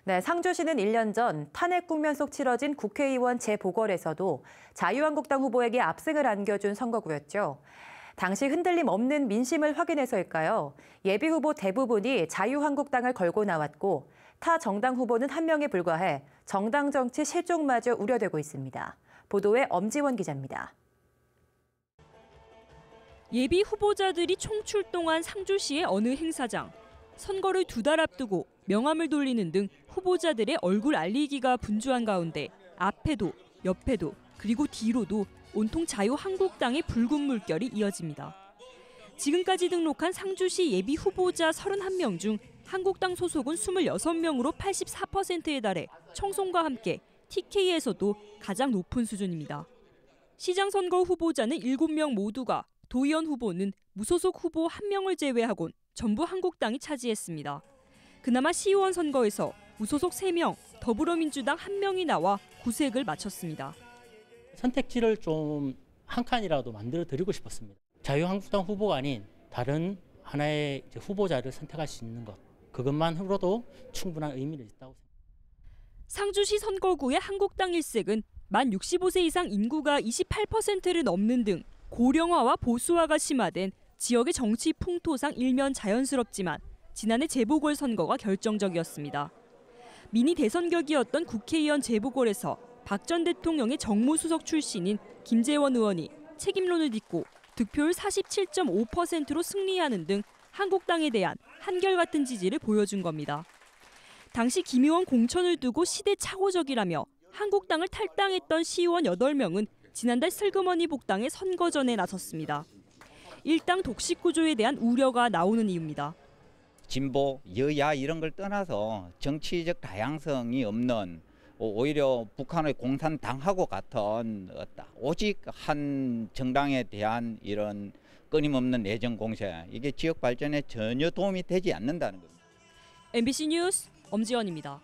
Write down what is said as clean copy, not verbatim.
네, 상주시는 1년 전 탄핵 국면 속 치러진 국회의원 재보궐에서도 자유한국당 후보에게 압승을 안겨준 선거구였죠. 당시 흔들림 없는 민심을 확인해서일까요? 예비 후보 대부분이 자유한국당을 걸고 나왔고 타 정당 후보는 한 명에 불과해 정당 정치 실종마저 우려되고 있습니다. 보도에 엄지원 기자입니다. 예비 후보자들이 총출동한 상주시의 어느 행사장. 선거를 2달 앞두고 명함을 돌리는 등 후보자들의 얼굴 알리기가 분주한 가운데 앞에도 옆에도 그리고 뒤로도 온통 자유한국당의 붉은 물결이 이어집니다. 지금까지 등록한 상주시 예비 후보자 31명 중 한국당 소속은 26명으로 84%에 달해 청송과 함께 TK에서도 가장 높은 수준입니다. 시장 선거 후보자는 7명 모두가 도의원 후보는 무소속 후보 1명을 제외하곤 전부 한국당이 차지했습니다. 그나마 시의원 선거에서 무소속 3명, 더불어민주당 1명이 나와 구색을 마쳤습니다. 선택지를 좀 한 칸이라도 만들어 드리고 싶었습니다. 자유한국당 후보가 아닌 다른 하나의 후보자를 선택할 수 있는 것, 그것만으로도 충분한 의미를 있다고 생각합니다. 상주시 선거구의 한국당 일색은 만 65세 이상 인구가 28%를 넘는 등 고령화와 보수화가 심화된 지역의 정치 풍토상 일면 자연스럽지만 지난해 재보궐선거가 결정적이었습니다. 미니 대선격이었던 국회의원 재보궐에서 박 전 대통령의 정무수석 출신인 김재원 의원이 책임론을 딛고 득표율 47.5%로 승리하는 등 한국당에 대한 한결같은 지지를 보여준 겁니다. 당시 김 의원 공천을 두고 시대착오적이라며 한국당을 탈당했던 시의원 8명은 지난달 슬그머니 복당에 선거전에 나섰습니다. 일당 독식 구조에 대한 우려가 나오는 이유입니다. 진보, 여야 이런 걸 떠나서 정치적 다양성이 없는 오히려 북한의 공산당하고 같은 오직 한 정당에 대한 이런 끊임없는 내정 공세, 이게 지역 발전에 전혀 도움이 되지 않는다는 겁니다. MBC 뉴스 엄지원입니다.